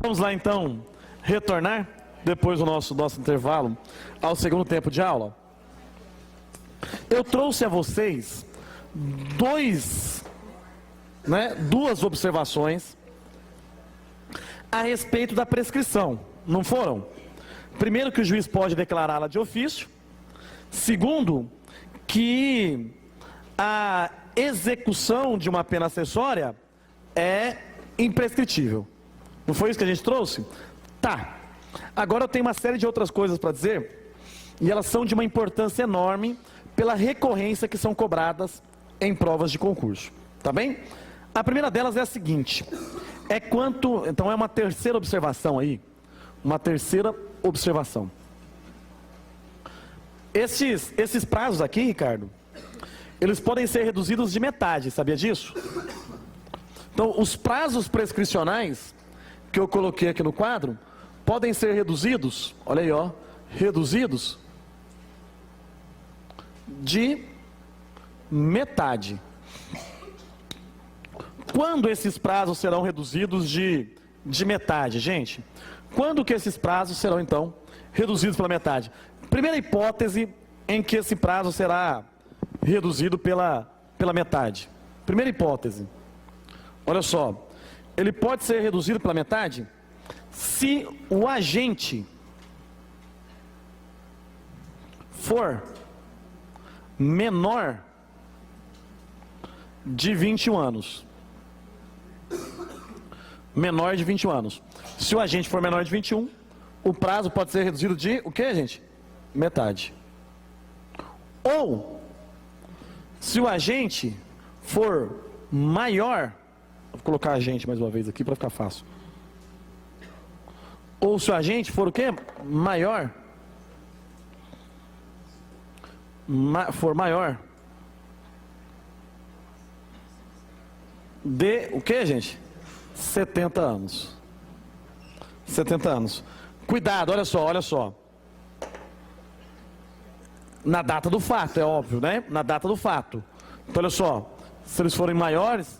Vamos lá então retornar, depois do nosso intervalo, ao segundo tempo de aula. Eu trouxe a vocês duas observações a respeito da prescrição, não foram? Primeiro, que o juiz pode declará-la de ofício. Segundo, que a execução de uma pena acessória é imprescritível. Não foi isso que a gente trouxe? Tá. Agora eu tenho uma série de outras coisas para dizer, e elas são de uma importância enorme pela recorrência que são cobradas em provas de concurso. Tá bem? A primeira delas é a seguinte: então é uma terceira observação aí, uma terceira observação. Esses prazos aqui, Ricardo, eles podem ser reduzidos de metade, sabia disso? Então, os prazos prescricionais que eu coloquei aqui no quadro podem ser reduzidos, olha aí, ó, reduzidos de metade. Quando esses prazos serão reduzidos de metade, gente? Quando que esses prazos serão, então, reduzidos pela metade? Primeira hipótese em que esse prazo será reduzido pela metade. Primeira hipótese. Olha só. Ele pode ser reduzido pela metade se o agente for menor de 21 anos. Menor de 21 anos. Se o agente for menor de 21, o prazo pode ser reduzido de o que, gente? Metade. Ou, se o agente for maior, vou colocar agente mais uma vez aqui para ficar fácil. Ou se o agente for o quê? Maior. For maior de o que, gente? 70 anos. 70 anos. Cuidado, olha só. Na data do fato, é óbvio, né? Na data do fato. Então, olha só. Se eles forem maiores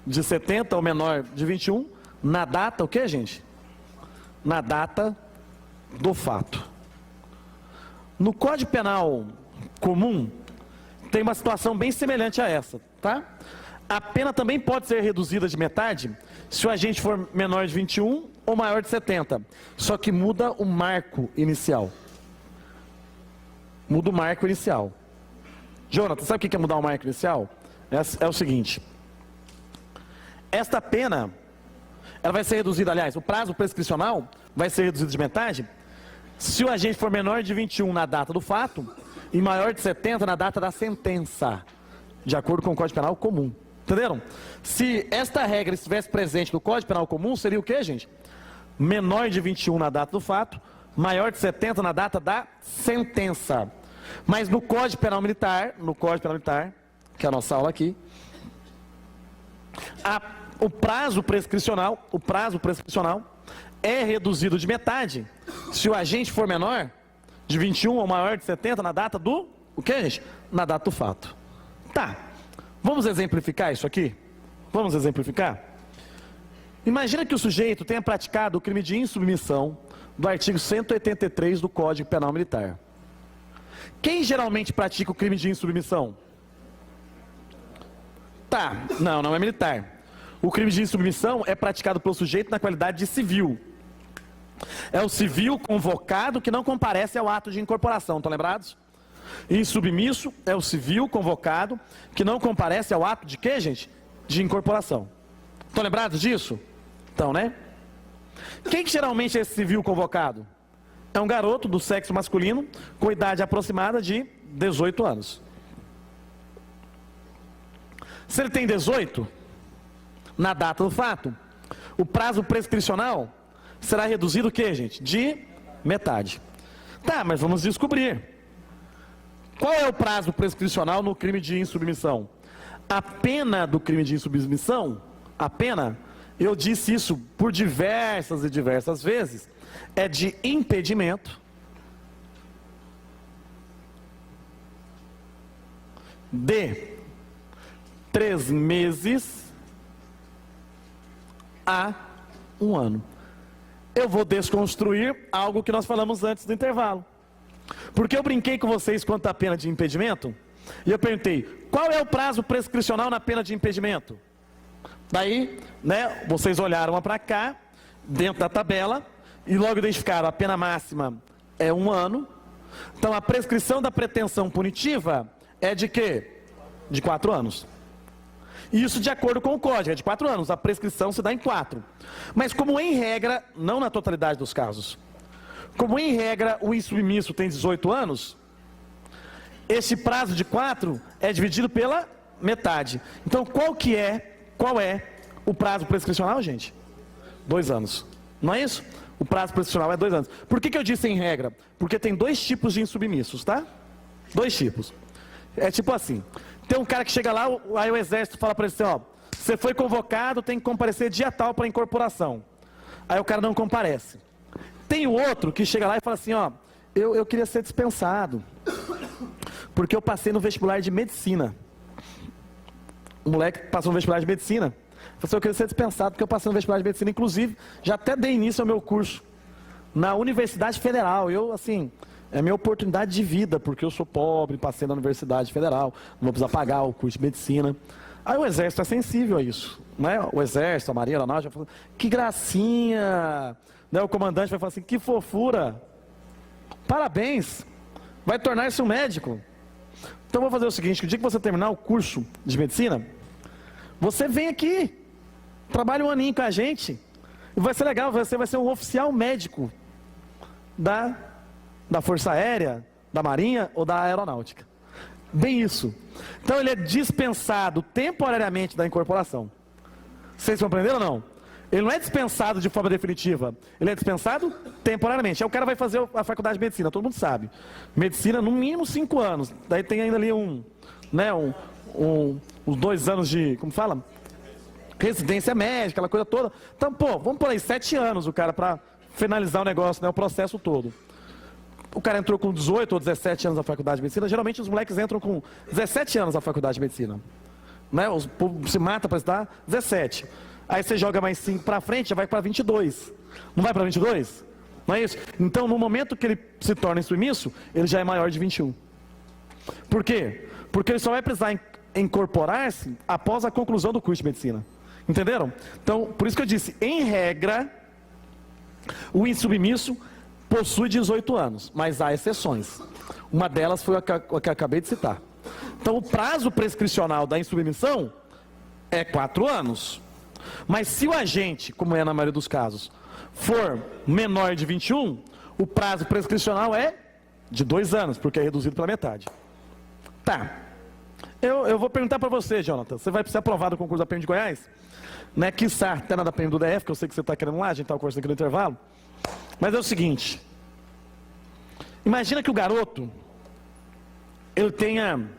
de 70 ou menor de 21, na data, o que, gente? Na data do fato. No Código Penal comum, tem uma situação bem semelhante a essa, tá? A pena também pode ser reduzida de metade se o agente for menor de 21 ou maior de 70. Só que muda o marco inicial. Muda o marco inicial. Jonathan, sabe o que é mudar o marco inicial? É o seguinte. Esta pena, ela vai ser reduzida, aliás, o prazo prescricional vai ser reduzido de metade se o agente for menor de 21 na data do fato e maior de 70 na data da sentença, de acordo com o Código Penal comum. Entenderam? Se esta regra estivesse presente no Código Penal comum, seria o que, gente? Menor de 21 na data do fato, maior de 70 na data da sentença. Mas no Código Penal Militar, que é a nossa aula aqui, o prazo prescricional é reduzido de metade se o agente for menor de 21 ou maior de 70 na data do... O que, gente? Na data do fato. Tá. Vamos exemplificar isso aqui? Vamos exemplificar? Imagina que o sujeito tenha praticado o crime de insubmissão do artigo 183 do Código Penal Militar. Quem geralmente pratica o crime de insubmissão? Tá. Não é militar. O crime de insubmissão é praticado pelo sujeito na qualidade de civil. É o civil convocado que não comparece ao ato de incorporação, estão lembrados? Insubmisso é o civil convocado que não comparece ao ato de quê, gente? De incorporação. Estão lembrados disso? Então, né? Quem que geralmente é esse civil convocado? É um garoto do sexo masculino com idade aproximada de 18 anos. Se ele tem 18, na data do fato, o prazo prescricional será reduzido o quê, gente? De metade. Tá, mas vamos descobrir. Qual é o prazo prescricional no crime de insubmissão? A pena do crime de insubmissão, eu disse isso por diversas e diversas vezes, é de impedimento de 3 meses a 1 ano. eu vou desconstruir algo que nós falamos antes do intervalo. Porque eu brinquei com vocês quanto à pena de impedimento, e eu perguntei, qual é o prazo prescricional na pena de impedimento? Daí, né, vocês olharam para cá, dentro da tabela, e logo identificaram, a pena máxima é 1 ano. Então a prescrição da pretensão punitiva é de quê? De 4 anos. Isso de acordo com o código, é de 4 anos, a prescrição se dá em 4. Mas como em regra, não na totalidade dos casos, como em regra o insubmisso tem 18 anos, esse prazo de 4 é dividido pela metade. Então qual é o prazo prescricional, gente? 2 anos. Não é isso? O prazo prescricional é 2 anos. Por que eu disse em regra? Porque tem 2 tipos de insubmissos, tá? 2 tipos. É tipo assim, tem um cara que chega lá, aí o exército fala para ele assim, ó, você foi convocado, tem que comparecer dia tal para incorporação. Aí o cara não comparece. Tem o outro que chega lá e fala assim, ó, eu queria ser dispensado, porque eu passei no vestibular de medicina. O moleque passou no vestibular de medicina, falou assim, eu queria ser dispensado porque eu passei no vestibular de medicina, inclusive, já até dei início ao meu curso na Universidade Federal. Eu, assim, é minha oportunidade de vida, porque eu sou pobre, passei na Universidade Federal, não vou precisar pagar o curso de medicina. Aí o exército é sensível a isso, né? O exército, a marinha, a aeronáutica, fala, que gracinha, né? O comandante vai falar assim, que fofura, parabéns, vai tornar-se um médico. Então vou fazer o seguinte, que o dia que você terminar o curso de medicina, você vem aqui, trabalha 1 aninho com a gente, e vai ser legal, você vai ser um oficial médico da Força Aérea, da Marinha ou da Aeronáutica. Bem isso. Então ele é dispensado temporariamente da incorporação. Vocês compreenderam ou não? Ele não é dispensado de forma definitiva, ele é dispensado temporariamente. Aí o cara vai fazer a faculdade de medicina, todo mundo sabe. Medicina no mínimo 5 anos. Daí tem ainda ali uns 2 anos de, como fala? Residência médica, aquela coisa toda. Então, pô, vamos por aí, 7 anos o cara para finalizar o negócio, né, o processo todo. O cara entrou com 18 ou 17 anos na faculdade de medicina, geralmente os moleques entram com 17 anos na faculdade de medicina. Né? O povo se mata para estudar, 17. Aí você joga mais 5 para frente, já vai para 22. Não vai para 22? Não é isso? Então, no momento que ele se torna insubmisso, ele já é maior de 21. Por quê? Porque ele só vai precisar incorporar-se após a conclusão do curso de medicina. Entenderam? Então, por isso que eu disse, em regra, o insubmisso possui 18 anos, mas há exceções. Uma delas foi a que eu acabei de citar. Então, o prazo prescricional da insubmissão é 4 anos. Mas se o agente, como é na maioria dos casos, for menor de 21, o prazo prescricional é de 2 anos, porque é reduzido pela metade. Tá. Eu vou perguntar para você, Jonathan. Você vai ser aprovado no concurso da PM de Goiás? Né? Quiçá, até na da PM do DF, que eu sei que você está querendo lá, a gente está conversando aqui no intervalo. Mas é o seguinte. Imagina que o garoto, ele tenha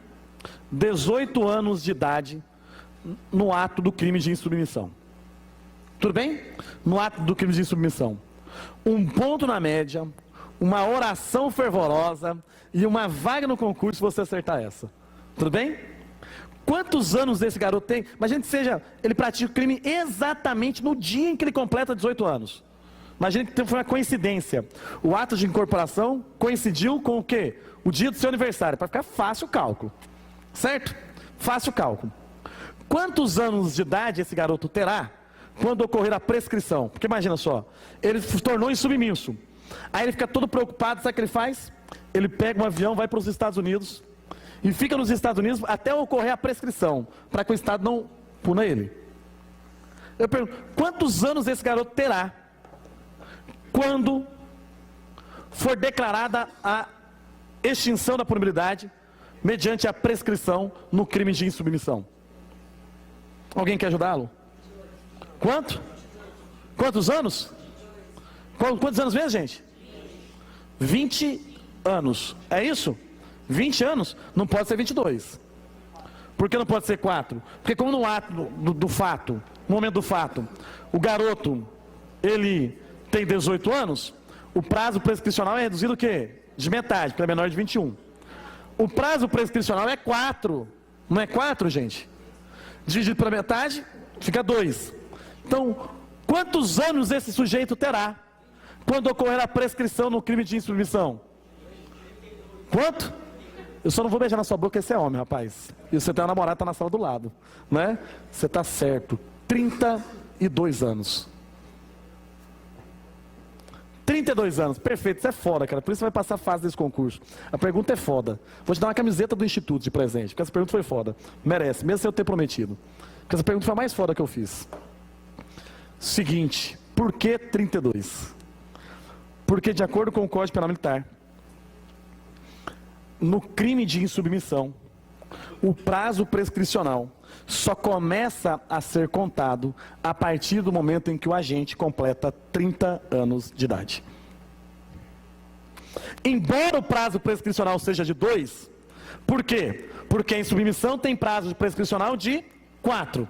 18 anos de idade no ato do crime de insubmissão. Tudo bem? No ato do crime de insubmissão. 1 ponto na média, uma oração fervorosa e uma vaga no concurso se você acertar essa. Tudo bem? Quantos anos esse garoto tem? Imagina que ele pratica o crime exatamente no dia em que ele completa 18 anos. Imagina que foi uma coincidência. O ato de incorporação coincidiu com o quê? O dia do seu aniversário, para ficar fácil o cálculo. Certo? Fácil o cálculo. Quantos anos de idade esse garoto terá quando ocorrer a prescrição? Porque imagina só, ele se tornou insubmisso. Aí ele fica todo preocupado, sabe o que ele faz? Ele pega um avião, vai para os Estados Unidos e fica nos Estados Unidos até ocorrer a prescrição, para que o Estado não puna ele. Eu pergunto, quantos anos esse garoto terá quando for declarada a extinção da punibilidade mediante a prescrição no crime de insubmissão? Alguém quer ajudá-lo? Quanto? Quantos anos? Quantos anos mesmo, gente? 20 anos. É isso? 20 anos? Não pode ser 22. Por que não pode ser 4? Porque como no ato do fato, no momento do fato, o garoto, ele tem 18 anos, o prazo prescricional é reduzido o quê? De metade, porque é menor de 21. O prazo prescricional é 4. Não é 4, gente? Dividido pela metade, fica 2. Então, quantos anos esse sujeito terá quando ocorrer a prescrição no crime de insubmissão? Quanto? Eu só não vou beijar na sua boca, esse é homem, rapaz. E você tem uma namorada, tá na sala do lado, né? Você tá certo. 32 anos. 32 anos, perfeito, isso é foda, cara. Por isso você vai passar a fase desse concurso. A pergunta é foda. Vou te dar uma camiseta do Instituto de presente, porque essa pergunta foi foda. Merece, mesmo sem eu ter prometido. Porque essa pergunta foi a mais foda que eu fiz. Seguinte, por que 32? Porque, de acordo com o Código Penal Militar, no crime de insubmissão, o prazo prescricional só começa a ser contado a partir do momento em que o agente completa 30 anos de idade. Embora o prazo prescricional seja de 2, por quê? Porque a insubmissão tem prazo prescricional de 4.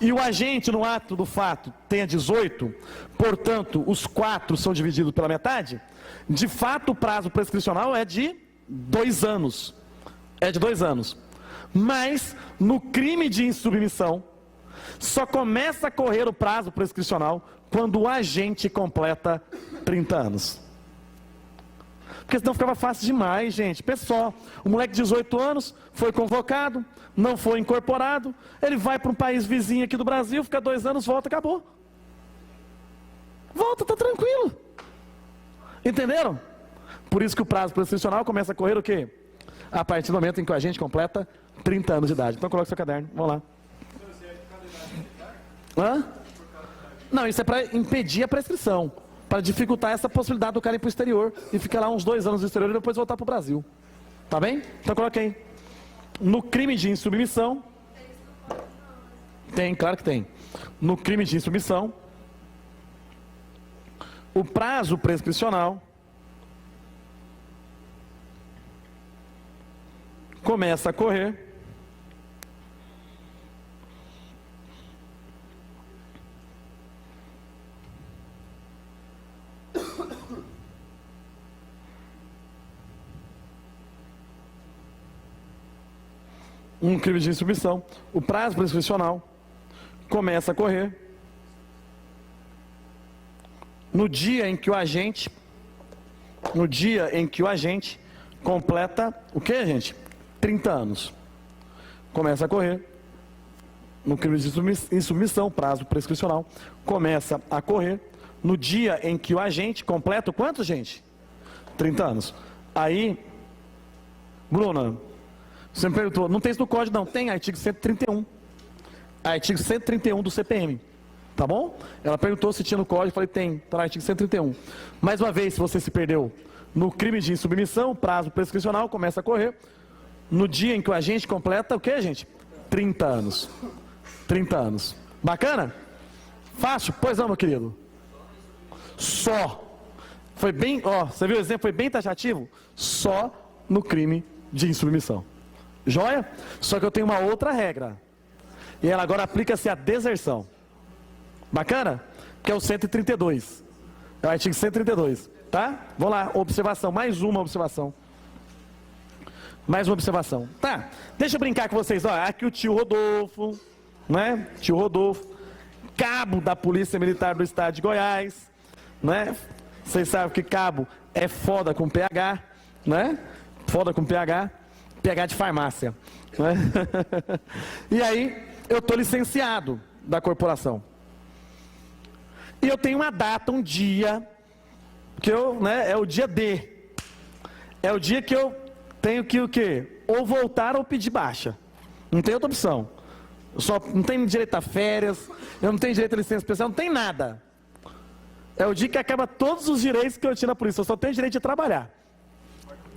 E o agente, no ato do fato, tenha 18, portanto, os 4 são divididos pela metade, de fato o prazo prescricional é de 2 anos. É de 2 anos. Mas, no crime de insubmissão, só começa a correr o prazo prescricional quando o agente completa 30 anos. Porque senão ficava fácil demais, gente. Pessoal, o moleque de 18 anos foi convocado, não foi incorporado, ele vai para um país vizinho aqui do Brasil, fica 2 anos, volta, acabou. Volta, tá tranquilo. Entenderam? Por isso que o prazo prescricional começa a correr o quê? A partir do momento em que o agente completa 30 anos de idade. Então coloque seu caderno, vamos lá. Hã? Não, isso é para impedir a prescrição, para dificultar essa possibilidade do cara ir para o exterior e ficar lá uns 2 anos no exterior e depois voltar para o Brasil. Tá bem? Então coloque aí. No crime de insubmissão, tem, claro que tem. No crime de insubmissão, o prazo prescricional começa a correr um crime de insubmissão, o prazo prescricional começa a correr no dia em que o agente completa o que, gente? 30 anos. Começa a correr no crime de insubmissão, prazo prescricional começa a correr no dia em que o agente completa quanto, gente? 30 anos. Aí, Bruna, você me perguntou, não tem isso no código não, tem artigo 131. Artigo 131 do CPM. Tá bom? Ela perguntou se tinha no código, eu falei, tem, tá no artigo 131. Mais uma vez, se você se perdeu, no crime de insubmissão, o prazo prescricional começa a correr no dia em que o agente completa o que, gente? 30 anos. 30 anos. Bacana? Fácil? Pois não, meu querido. Só. Foi bem, ó, você viu o exemplo? Foi bem taxativo? Só no crime de insubmissão. Joia? Só que eu tenho uma outra regra. E ela agora aplica-se à deserção. Bacana? Que é o 132. É o artigo 132. Tá? Vamos lá, observação. Mais uma observação. Mais uma observação. Tá, deixa eu brincar com vocês. Ó, aqui o tio Rodolfo, né? Tio Rodolfo, cabo da Polícia Militar do Estado de Goiás, né? Vocês sabem que cabo é foda com PH, né? Foda com PH, PH de farmácia, né? E aí, eu tô licenciado da corporação. E eu tenho uma data, um dia, que eu, né, é o dia D. É o dia que eu tenho que o quê? Ou voltar ou pedir baixa. Não tem outra opção. Eu só não tenho direito a férias, eu não tenho direito a licença especial, não tem nada. É o dia que acaba todos os direitos que eu tinha na polícia. Eu só tenho direito de trabalhar.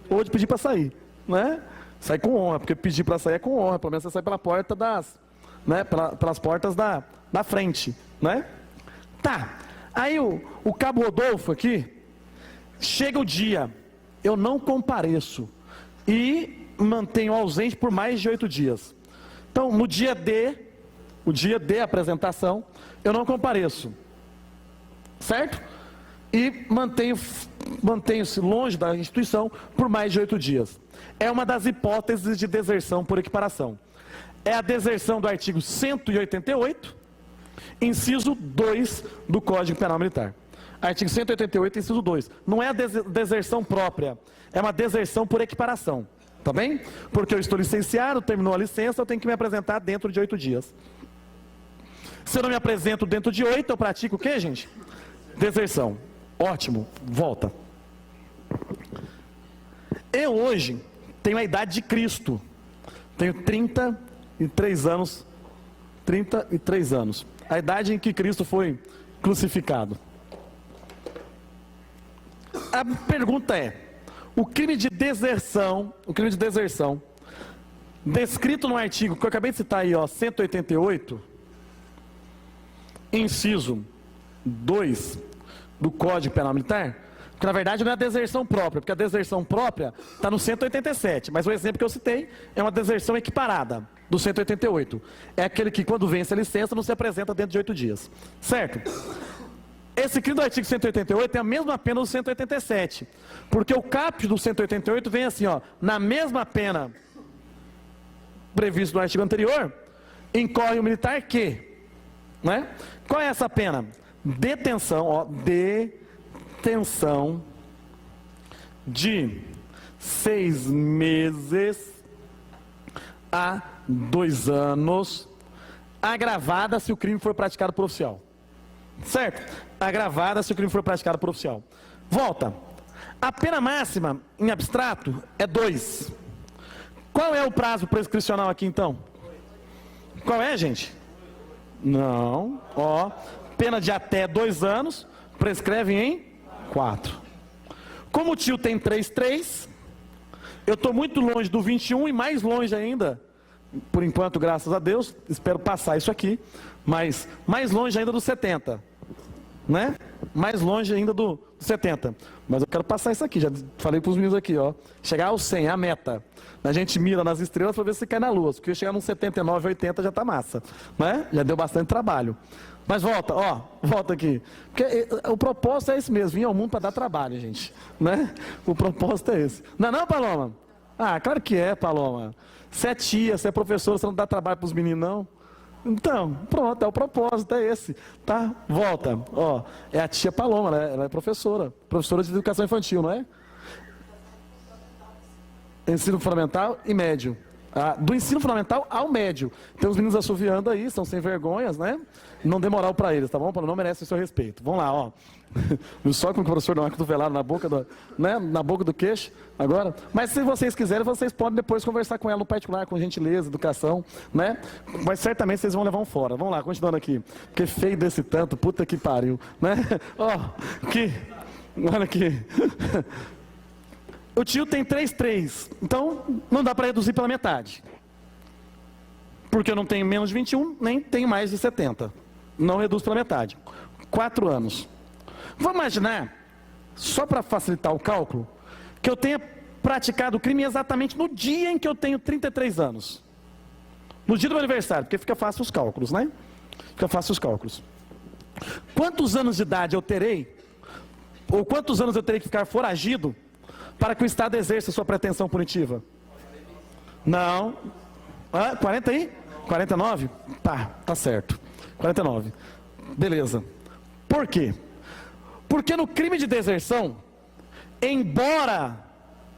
Ou de pedir para sair, né? Sair com honra, porque pedir para sair é com honra. Pelo menos você sai pela porta das, né? Pelas portas da frente, né? Tá. Aí o cabo Rodolfo aqui, chega o dia, eu não compareço e mantenho ausente por mais de 8 dias. Então, no dia D, o dia D, apresentação, eu não compareço. Certo? E mantenho-se longe da instituição por mais de 8 dias. É uma das hipóteses de deserção por equiparação. É a deserção do artigo 188, inciso 2 do Código Penal Militar. Artigo 188, inciso 2. Não é a deserção própria, é uma deserção por equiparação. Tá bem? Porque eu estou licenciado, terminou a licença, eu tenho que me apresentar dentro de 8 dias. Se eu não me apresento dentro de 8, eu pratico o quê, gente? Deserção. Ótimo, volta. Eu hoje tenho a idade de Cristo. Tenho 33 anos. 33 anos. A idade em que Cristo foi crucificado. A pergunta é: o crime de deserção, descrito no artigo que eu acabei de citar aí, ó, 188, inciso 2 do Código Penal Militar, que na verdade não é a deserção própria, porque a deserção própria está no 187, mas o exemplo que eu citei é uma deserção equiparada do 188. É aquele que quando vence a licença não se apresenta dentro de 8 dias, certo? Esse crime do artigo 188 é a mesma pena do 187, porque o caput do 188 vem assim, ó, na mesma pena prevista no artigo anterior, incorre o militar que, né? Qual é essa pena? Detenção, ó, detenção de 6 meses a 2 anos, agravada se o crime for praticado por oficial. Certo? Agravada se o crime for praticado por oficial. Volta. A pena máxima, em abstrato, é 2. Qual é o prazo prescricional aqui, então? Qual é, gente? Não. Ó, pena de até 2 anos, prescreve em 4. Como o tio tem 3, eu estou muito longe do 21 e mais longe ainda, por enquanto, graças a Deus, espero passar isso aqui, mas mais longe ainda do 70, né? Mais longe ainda do 70, mas eu quero passar isso aqui, já falei para os meninos aqui, ó, chegar aos 100, é a meta. A gente mira nas estrelas para ver se cai na lua, porque chegar nos 79, 80 já está massa, né? Já deu bastante trabalho. Mas volta, ó, volta aqui, porque o propósito é esse mesmo, vir ao mundo para dar trabalho, gente, né? O propósito é esse. Não é não, Paloma? Ah, claro que é, Paloma. Você é tia, você é professora, você não dá trabalho para os meninos, não? Então, pronto, é o propósito, é esse, tá? Volta, ó, é a tia Paloma, né? Ela é professora de educação infantil, não é? Ensino fundamental e médio. Ah, do ensino fundamental ao médio. Tem os meninos assoviando aí, são sem vergonhas, né? Não dê moral para eles, tá bom? Não merece o seu respeito. Vamos lá, ó. Só com o professor não é cotovelado na boca do, né? Na boca do queixo, agora. Mas se vocês quiserem, vocês podem depois conversar com ela no particular, com gentileza, educação, né? Mas certamente vocês vão levar um fora. Vamos lá, continuando aqui. Porque feio desse tanto, puta que pariu, né? Ó, aqui. Olha aqui. O tio tem 3, então não dá para reduzir pela metade. Porque eu não tenho menos de 21, nem tenho mais de 70. Não reduz pela metade. 4 anos. Vamos imaginar, só para facilitar o cálculo, que eu tenha praticado o crime exatamente no dia em que eu tenho 33 anos. No dia do meu aniversário, porque fica fácil os cálculos, né? Fica fácil os cálculos. Quantos anos de idade eu terei, ou quantos anos eu terei que ficar foragido, para que o Estado exerça sua pretensão punitiva? Não. 40 aí? 49? Tá certo. 49. Beleza. Por quê? Porque no crime de deserção, embora...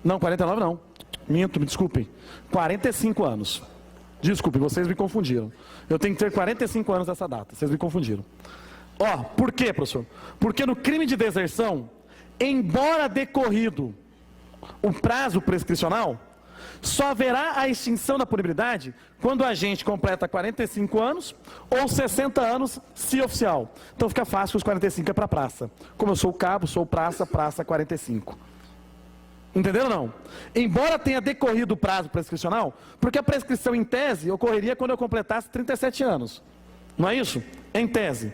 Não, 49 não. Minto, me desculpem. 45 anos. Desculpem, vocês me confundiram. Eu tenho que ter 45 anos nessa data. Vocês me confundiram. Ó, por quê, professor? Porque no crime de deserção, embora decorrido o prazo prescricional, só haverá a extinção da punibilidade quando o agente completa 45 anos ou 60 anos, se oficial. Então fica fácil, os 45 é para praça. Como eu sou cabo, sou praça 45. Entenderam ou não? Embora tenha decorrido o prazo prescricional, porque a prescrição em tese ocorreria quando eu completasse 37 anos. Não é isso? Em tese.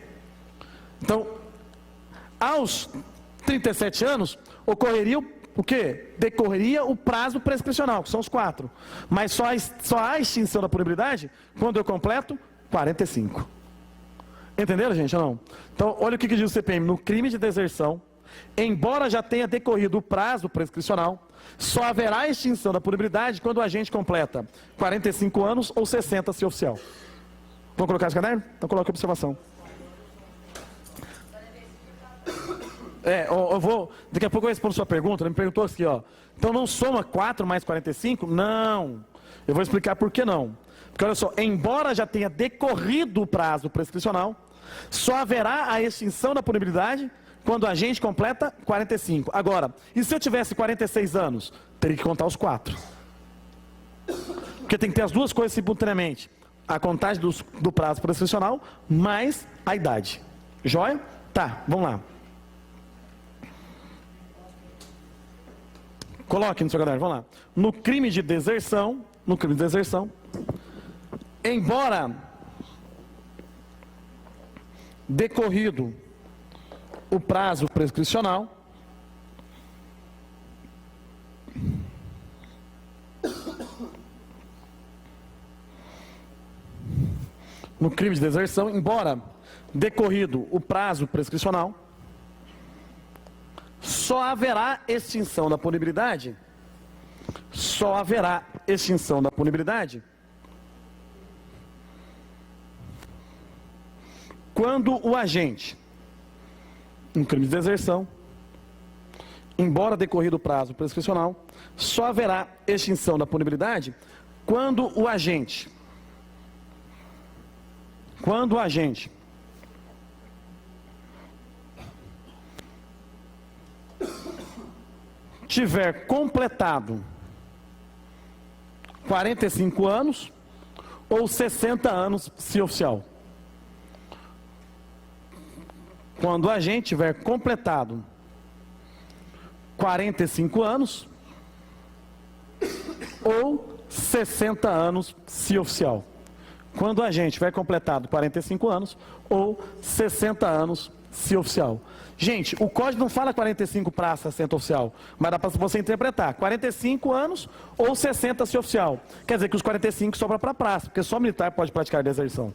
Então, aos 37 anos, ocorreria o quê? Decorreria o prazo prescricional, que são os 4. Mas só há extinção da punibilidade quando eu completo 45. Entenderam, gente, ou não? Então, olha o que diz o CPM. No crime de deserção, embora já tenha decorrido o prazo prescricional, só haverá extinção da punibilidade quando o agente completa 45 anos ou 60, se oficial. Vamos colocar esse caderno? Então coloque a observação. Daqui a pouco eu respondo sua pergunta. Ele me perguntou aqui, ó. Então não soma 4 mais 45? Não. Eu vou explicar por que não. Porque olha só, embora já tenha decorrido o prazo prescricional, só haverá a extinção da punibilidade quando o agente completa 45. Agora, e se eu tivesse 46 anos? Teria que contar os 4. Porque tem que ter as duas coisas simultaneamente. A contagem do prazo prescricional mais a idade. Joia? Tá, vamos lá. Coloque no seu caderno, vamos lá. No crime de deserção, embora decorrido o prazo prescricional, no crime de deserção, embora decorrido o prazo prescricional, só haverá extinção da punibilidade, quando o agente, no crime de deserção, embora decorrido o prazo prescricional, só haverá extinção da punibilidade quando o agente tiver completado 45 anos ou 60 anos, se oficial. Quando o agente tiver completado 45 anos ou 60 anos, se oficial. Quando o agente tiver completado 45 anos ou 60 anos, se oficial. Gente, o código não fala 45 para 60 oficial, mas dá para você interpretar 45 anos ou 60 se oficial. Quer dizer que os 45 sobra para praça, porque só militar pode praticar deserção.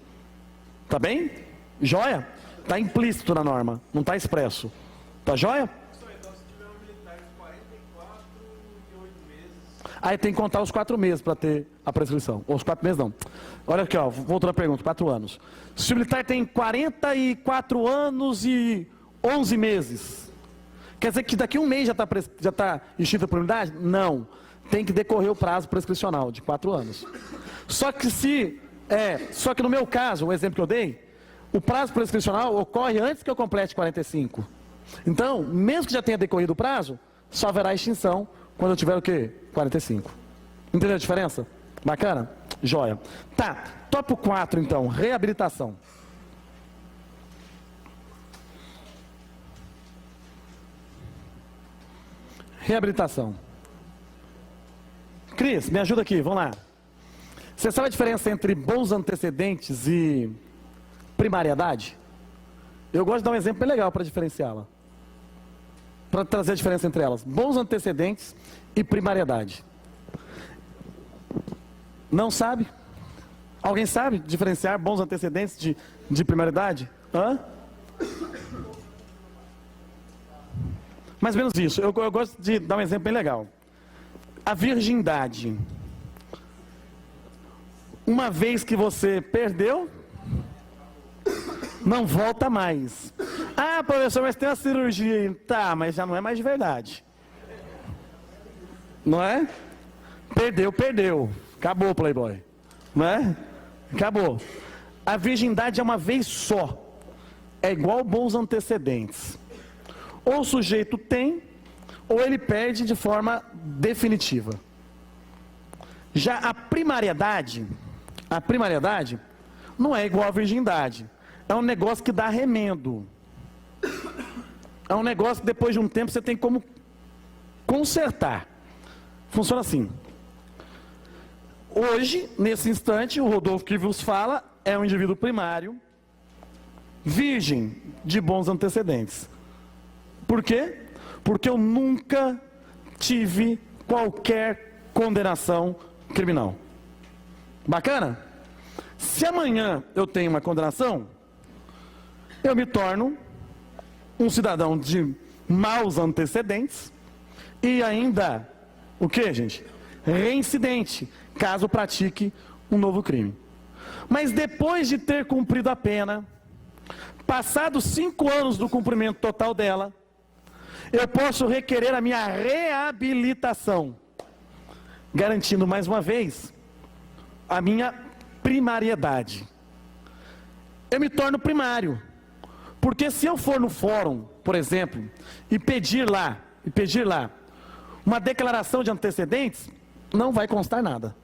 Tá bem? Joia? Está implícito na norma, não está expresso. Tá joia? Então, se tiver um militar de 44 e 8 meses... Aí tem que contar os 4 meses para ter a prescrição. Ou os 4 meses não. Olha aqui, ó, voltando à pergunta, 4 anos. Se o militar tem 44 anos e 11 meses, quer dizer que daqui a um mês já está extinta a punibilidade? Não. Tem que decorrer o prazo prescricional de 4 anos. Só que no meu caso, o exemplo que eu dei, o prazo prescricional ocorre antes que eu complete 45. Então, mesmo que já tenha decorrido o prazo, só haverá extinção quando eu tiver o quê? 45. Entendeu a diferença? Bacana? Joia. Tá, tópico 4 então, reabilitação. Reabilitação. Cris, me ajuda aqui, vamos lá. Você sabe a diferença entre bons antecedentes e primariedade? Eu gosto de dar um exemplo bem legal para diferenciá-la. Para trazer a diferença entre elas. Bons antecedentes e primariedade. Não sabe? Alguém sabe diferenciar bons antecedentes de primariedade? Hã? Mais ou menos isso. Eu gosto de dar um exemplo bem legal. A virgindade. Uma vez que você perdeu, não volta mais. Ah, professor, mas tem uma cirurgia. Tá, mas já não é mais de verdade. Não é? Perdeu. Acabou, playboy. Não é? Acabou. A virgindade é uma vez só. É igual bons antecedentes. Ou o sujeito tem, ou ele perde de forma definitiva. Já a primariedade não é igual à virgindade. É um negócio que dá remendo. É um negócio que depois de um tempo você tem como consertar. Funciona assim. Hoje, nesse instante, o Rodolfo que vos fala é um indivíduo primário, virgem de bons antecedentes. Por quê? Porque eu nunca tive qualquer condenação criminal. Bacana? Se amanhã eu tenho uma condenação, eu me torno um cidadão de maus antecedentes e ainda, o que, gente? Reincidente, caso pratique um novo crime. Mas depois de ter cumprido a pena, passados 5 anos do cumprimento total dela, eu posso requerer a minha reabilitação, garantindo mais uma vez a minha primariedade. Eu me torno primário, porque se eu for no fórum, por exemplo, e pedir lá uma declaração de antecedentes, não vai constar nada.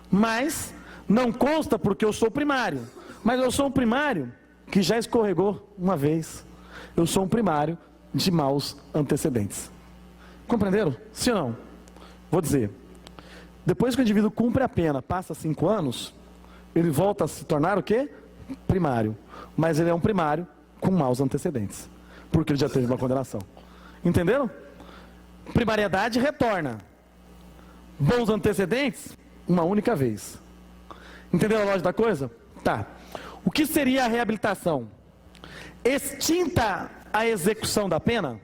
Mas não consta porque eu sou primário. Mas eu sou um primário que já escorregou uma vez. Eu sou um primário de maus antecedentes. Compreenderam? Sim ou não? Vou dizer. Depois que o indivíduo cumpre a pena, passa 5 anos, ele volta a se tornar o quê? Primário. Mas ele é um primário com maus antecedentes. Porque ele já teve uma condenação. Entenderam? Primariedade retorna. Bons antecedentes, uma única vez. Entendeu a lógica da coisa? Tá. O que seria a reabilitação? Extinta a execução da pena,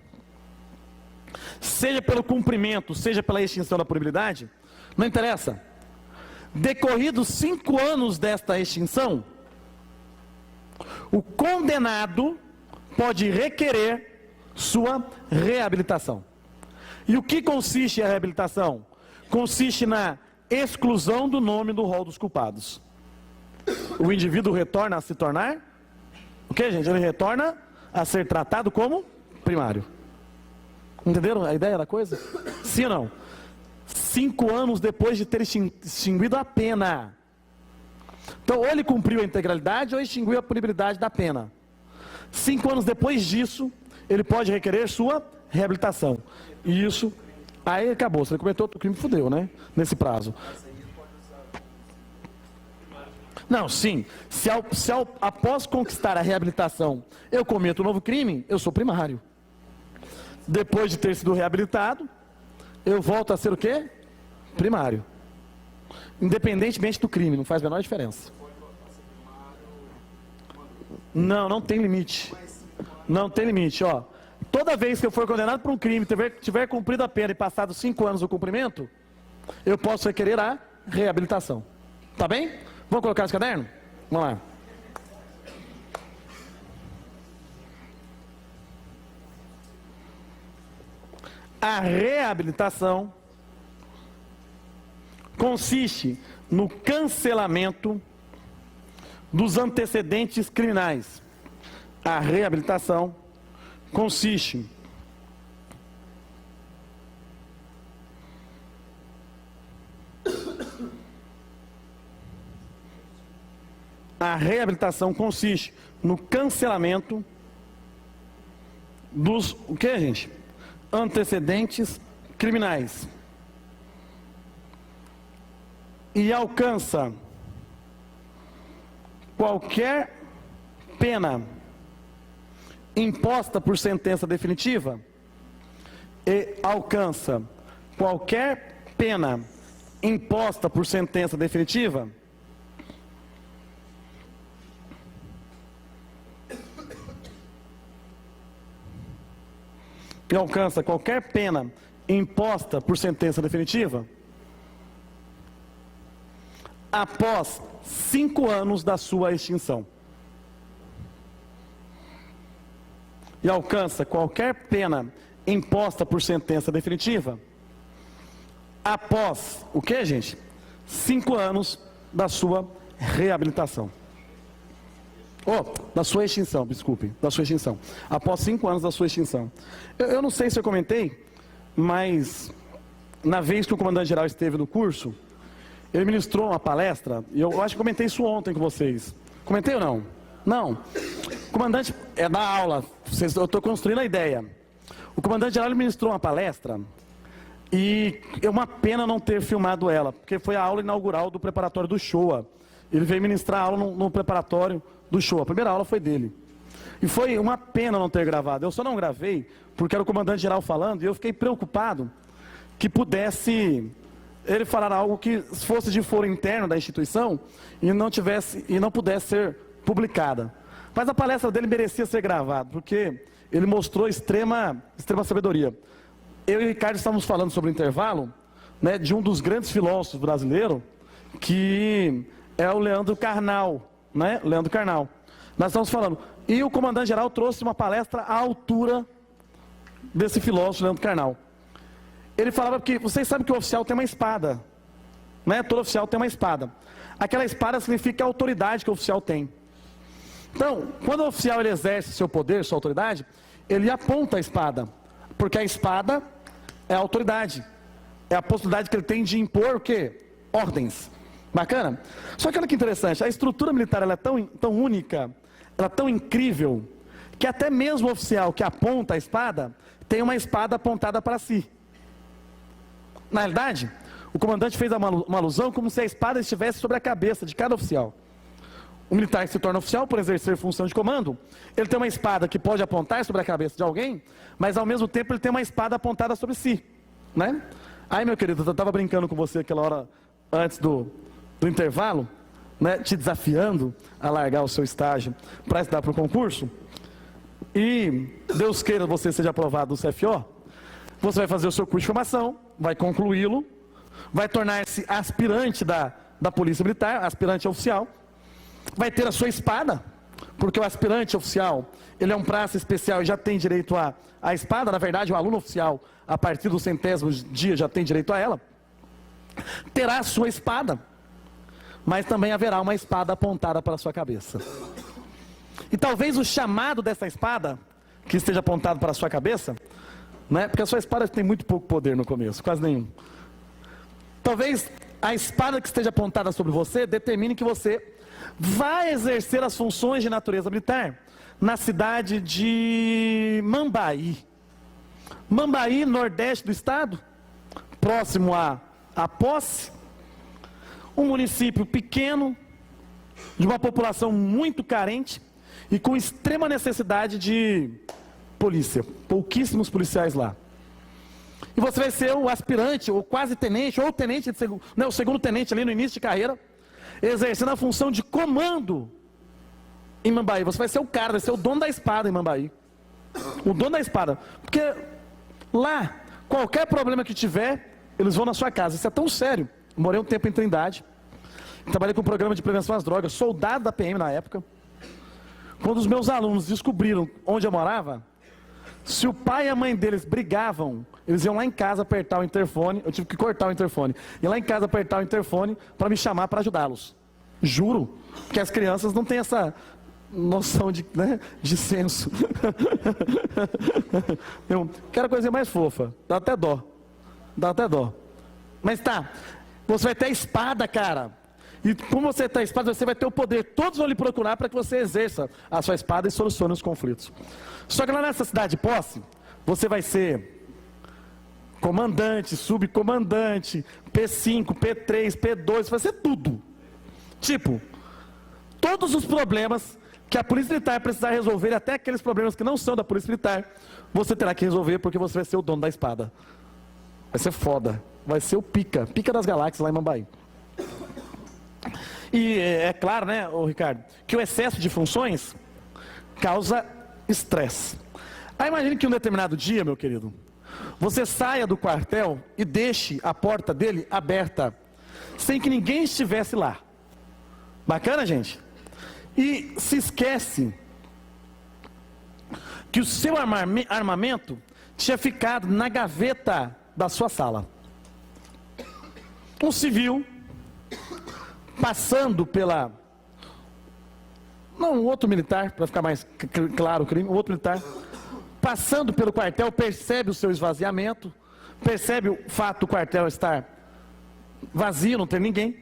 seja pelo cumprimento, seja pela extinção da punibilidade, não interessa. Decorridos 5 anos desta extinção, o condenado pode requerer sua reabilitação. E o que consiste a reabilitação? Consiste na exclusão do nome do rol dos culpados. O indivíduo retorna a se tornar, o que, gente? Ele retorna a ser tratado como primário. Entenderam a ideia da coisa? Sim ou não? 5 anos depois de ter extinguido a pena. Então, ou ele cumpriu a integralidade ou extinguiu a punibilidade da pena. 5 anos depois disso, ele pode requerer sua reabilitação. E isso, aí acabou. Se ele cometeu outro crime, fudeu, né? Nesse prazo. Não, sim. Se após conquistar a reabilitação, eu cometo um novo crime, eu sou primário. Depois de ter sido reabilitado, eu volto a ser o quê? Primário. Independentemente do crime, não faz a menor diferença. Não tem limite. Não tem limite, ó. Toda vez que eu for condenado por um crime, tiver cumprido a pena e passado 5 anos do cumprimento, eu posso requerer a reabilitação. Tá bem? Vamos colocar esse caderno? Vamos lá. A reabilitação consiste no cancelamento dos antecedentes criminais. A reabilitação consiste no cancelamento dos, o que, gente? Antecedentes criminais. E alcança qualquer pena imposta por sentença definitiva e alcança qualquer pena imposta por sentença definitiva e alcança qualquer pena imposta por sentença definitiva após 5 anos da sua extinção. E alcança qualquer pena imposta por sentença definitiva após, o que, gente? 5 anos da sua reabilitação. Da sua extinção, desculpe, da sua extinção. Após 5 anos da sua extinção. Eu não sei se eu comentei, mas na vez que o comandante-geral esteve no curso, ele ministrou uma palestra, e eu acho que comentei isso ontem com vocês. Comentei ou não? Não. O comandante é da aula, eu estou construindo a ideia. O comandante-geral ministrou uma palestra, e é uma pena não ter filmado ela, porque foi a aula inaugural do preparatório do Shoah. Ele veio ministrar a aula no preparatório do Shoah. A primeira aula foi dele. E foi uma pena não ter gravado. Eu só não gravei porque era o comandante-geral falando, e eu fiquei preocupado que pudesse ele falar algo que fosse de foro interno da instituição e não pudesse ser publicada. Mas a palestra dele merecia ser gravada, porque ele mostrou extrema sabedoria. Eu e o Ricardo estávamos falando sobre o intervalo, né, de um dos grandes filósofos brasileiros, que é o Leandro Carnal, né? Leandro Carnal. Nós estamos falando. E o comandante-geral trouxe uma palestra à altura desse filósofo Leandro Carnal. Ele falava que, vocês sabem que o oficial tem uma espada, né? Todo oficial tem uma espada. Aquela espada significa a autoridade que o oficial tem. Então, quando o oficial ele exerce seu poder, sua autoridade, ele aponta a espada, porque a espada é a autoridade, é a possibilidade que ele tem de impor o quê? Ordens. Bacana? Só que olha que interessante, a estrutura militar ela é tão única, ela é tão incrível, que até mesmo o oficial que aponta a espada, tem uma espada apontada para si. Na realidade, o comandante fez uma alusão como se a espada estivesse sobre a cabeça de cada oficial. O militar que se torna oficial por exercer função de comando, ele tem uma espada que pode apontar sobre a cabeça de alguém, mas ao mesmo tempo ele tem uma espada apontada sobre si, né? Aí, meu querido, eu estava brincando com você aquela hora antes do intervalo, né, te desafiando a largar o seu estágio para estudar para o concurso, e Deus queira você seja aprovado no CFO, você vai fazer o seu curso de formação, vai concluí-lo, vai tornar-se aspirante da Polícia Militar, aspirante oficial, vai ter a sua espada, porque o aspirante oficial, ele é um praça especial e já tem direito à espada. Na verdade, o aluno oficial, a partir do 100º dia, já tem direito a ela. Terá a sua espada, mas também haverá uma espada apontada para a sua cabeça. E talvez o chamado dessa espada, que esteja apontado para a sua cabeça, né, porque a sua espada tem muito pouco poder no começo, quase nenhum. Talvez a espada que esteja apontada sobre você determine que você vai exercer as funções de natureza militar na cidade de Mambaí. Mambaí, nordeste do estado, próximo a Posse, um município pequeno, de uma população muito carente e com extrema necessidade de polícia, pouquíssimos policiais lá. E você vai ser o aspirante, ou quase tenente, ou o tenente, né, o segundo tenente ali no início de carreira, exercendo a função de comando em Mambaí. Você vai ser o cara, vai ser o dono da espada em Mambaí. O dono da espada. Porque lá, qualquer problema que tiver, eles vão na sua casa. Isso é tão sério. Eu morei um tempo em Trindade, trabalhei com um programa de prevenção às drogas, soldado da PM na época. Quando os meus alunos descobriram onde eu morava, se o pai e a mãe deles brigavam, eles iam lá em casa apertar o interfone. Eu tive que cortar o interfone. Ia lá em casa apertar o interfone para me chamar para ajudá-los. Juro, que as crianças não têm essa noção de, né, de senso. Eu quero a coisa mais fofa. Dá até dó. Dá até dó. Mas tá, você vai ter a espada, cara. E como você tem a espada, você vai ter o poder. Todos vão lhe procurar para que você exerça a sua espada e solucione os conflitos. Só que lá nessa cidade de Posse, você vai ser comandante, subcomandante, P5, P3, P2, vai ser tudo. Tipo, todos os problemas que a Polícia Militar precisar resolver, até aqueles problemas que não são da Polícia Militar, você terá que resolver porque você vai ser o dono da espada. Vai ser foda. Vai ser o pica das galáxias lá em Mambaí. E é claro, né, ô Ricardo, que o excesso de funções causa estresse. Aí imagine que um determinado dia, meu querido, você saia do quartel e deixe a porta dele aberta, sem que ninguém estivesse lá. Bacana, gente? E se esquece que o seu armamento tinha ficado na gaveta da sua sala. Um civil passando pela... Não, um outro militar, para ficar mais claro o crime, um outro militar, passando pelo quartel, percebe o seu esvaziamento, percebe o fato do quartel estar vazio, não ter ninguém,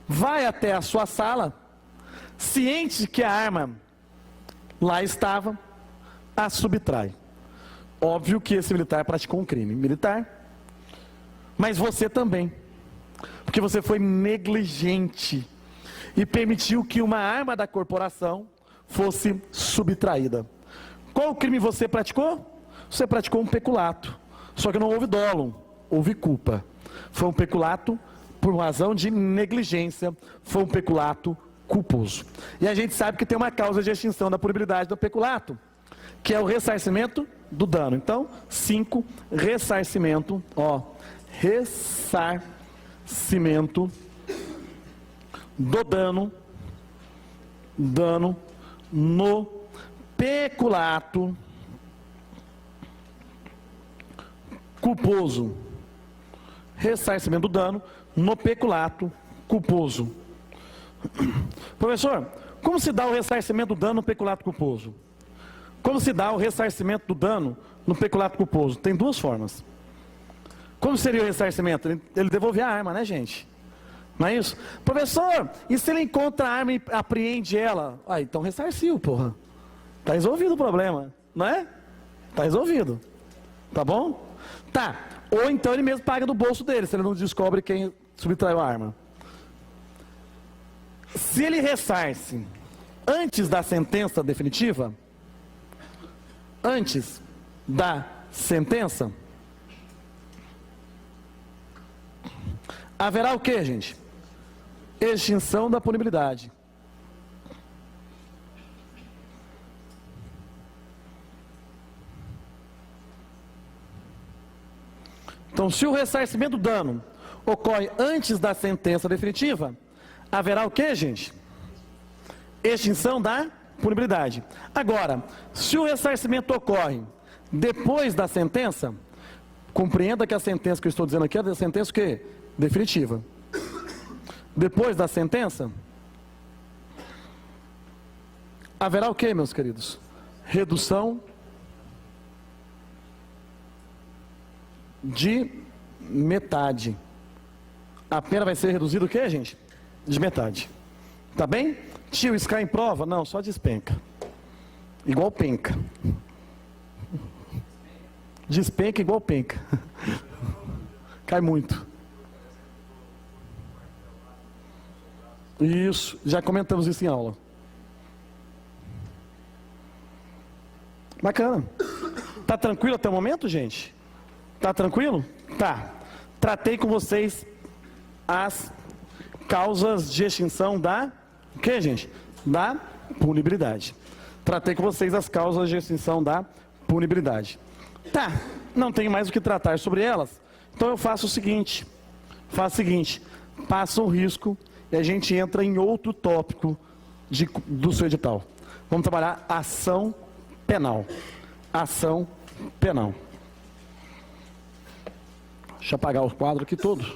vai até a sua sala, ciente que a arma lá estava, a subtrai. Óbvio que esse militar praticou um crime militar, mas você também, porque você foi negligente e permitiu que uma arma da corporação fosse subtraída. Qual crime você praticou? Você praticou um peculato, só que não houve dolo, houve culpa. Foi um peculato por razão de negligência, foi um peculato culposo. E a gente sabe que tem uma causa de extinção da punibilidade do peculato, que é o ressarcimento do dano. Então, 5, ressarcimento, ressarcimento do dano no peculato culposo. Ressarcimento do dano no peculato culposo. Professor, como se dá o ressarcimento do dano no peculato culposo? Como se dá o ressarcimento do dano no peculato culposo? Tem duas formas. Como seria o ressarcimento? Ele devolver a arma, né, gente? Não é isso? Professor, e se ele encontra a arma e apreende ela? Ah, então ressarciu, porra. Tá resolvido o problema, não é? Tá resolvido. Tá bom? Tá. Ou então ele mesmo paga do bolso dele, se ele não descobre quem subtraiu a arma. Se ele ressarce antes da sentença definitiva, antes da sentença, haverá o que, gente? Extinção da punibilidade. Então, se o ressarcimento do dano ocorre antes da sentença definitiva, haverá o que, gente? Extinção da punibilidade. Agora, se o ressarcimento ocorre depois da sentença, compreenda que a sentença que eu estou dizendo aqui é a sentença o quê? Definitiva. Depois da sentença, haverá o que, meus queridos? Redução de metade. A pena vai ser reduzida o que, gente? De metade. Tá bem? Tio, isso cai em prova? Não, só despenca. Igual penca. Despenca igual penca. Cai muito. Isso, já comentamos isso em aula. Bacana. Tá tranquilo até o momento, gente? Tá tranquilo? Tá. Tratei com vocês as causas de extinção da... O que, gente? Da punibilidade. Tratei com vocês as causas de extinção da punibilidade. Tá. Não tenho mais o que tratar sobre elas. Então eu faço o seguinte. Passa um risco e a gente entra em outro tópico do seu edital. Vamos trabalhar ação penal. Ação penal. Deixa eu apagar o quadro aqui todo.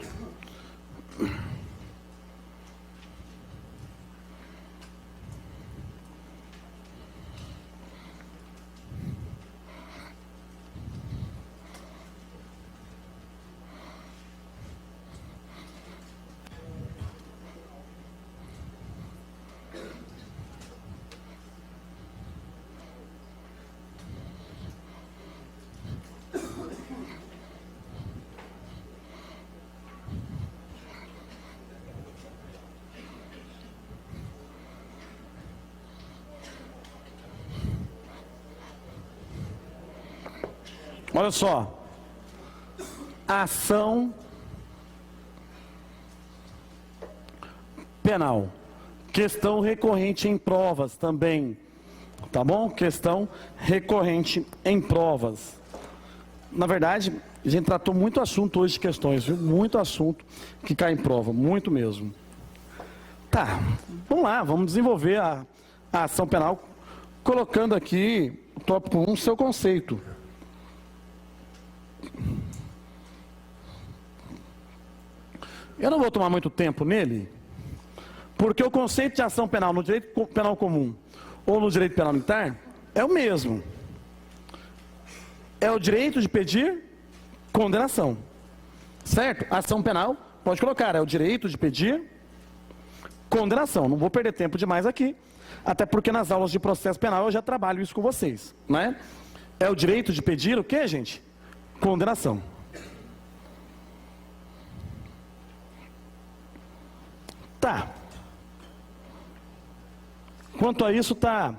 Olha só, ação penal, questão recorrente em provas também, tá bom? Questão recorrente em provas. Na verdade, a gente tratou muito assunto hoje de questões, viu? Muito assunto que cai em prova, muito mesmo. Tá, vamos lá, vamos desenvolver a ação penal, colocando aqui, tópico 1, seu conceito. Eu não vou tomar muito tempo nele, porque o conceito de ação penal no direito penal comum ou no direito penal militar é o mesmo. É o direito de pedir condenação. Certo? Ação penal, pode colocar, é o direito de pedir condenação. Não vou perder tempo demais aqui, até porque nas aulas de processo penal eu já trabalho isso com vocês, né? É o direito de pedir o quê, gente? Condenação. Tá. Quanto a isso, tá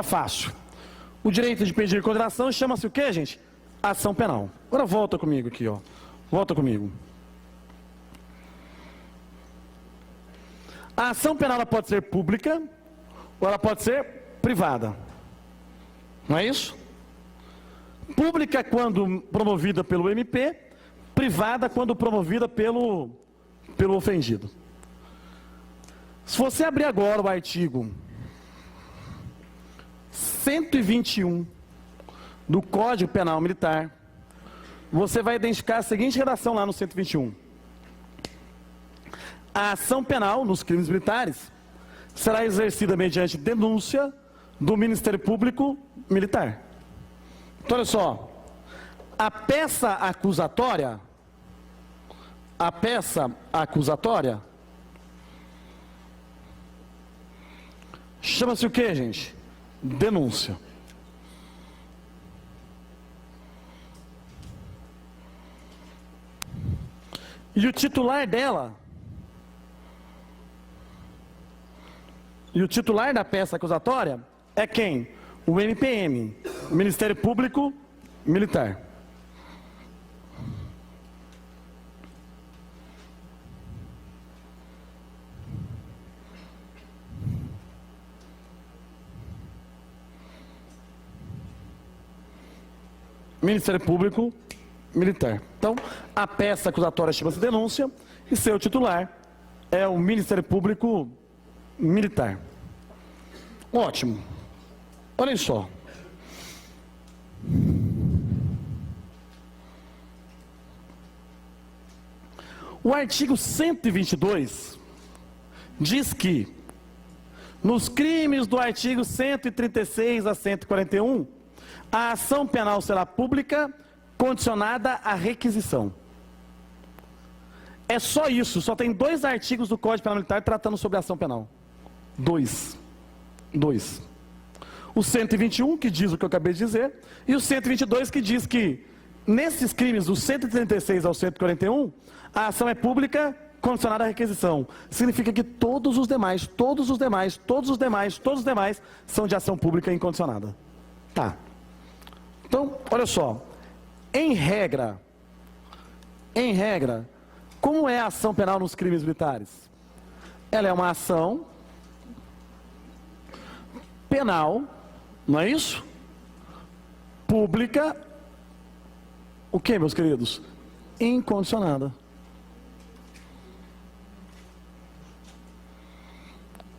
fácil. O direito de pedir condenação chama-se o quê, gente? Ação penal. Agora volta comigo aqui, ó. Volta comigo. A ação penal ela pode ser pública ou ela pode ser privada. Não é isso? Pública quando promovida pelo MP, privada quando promovida pelo ofendido. Se você abrir agora o artigo 121 do Código Penal Militar, você vai identificar a seguinte redação lá no 121. A ação penal nos crimes militares será exercida mediante denúncia do Ministério Público Militar. Então, olha só, a peça acusatória chama-se o quê, gente? Denúncia. E o titular dela, e o titular da peça acusatória é quem? O MPM, o Ministério Público Militar. Ministério Público Militar. Então, a peça acusatória chama-se denúncia e seu titular é o Ministério Público Militar. Ótimo. Olhem só. O artigo 122 diz que, nos crimes do artigo 136 a 141, a ação penal será pública, condicionada à requisição. É só isso, só tem 2 artigos do Código Penal Militar tratando sobre ação penal. 2. O 121, que diz o que eu acabei de dizer, e o 122, que diz que, nesses crimes, do 136 ao 141, a ação é pública, condicionada à requisição. Significa que todos os demais são de ação pública incondicionada. Tá. Então, olha só. Em regra, como é a ação penal nos crimes militares? Ela é uma ação penal, não é isso? Pública, o que, meus queridos? Incondicionada.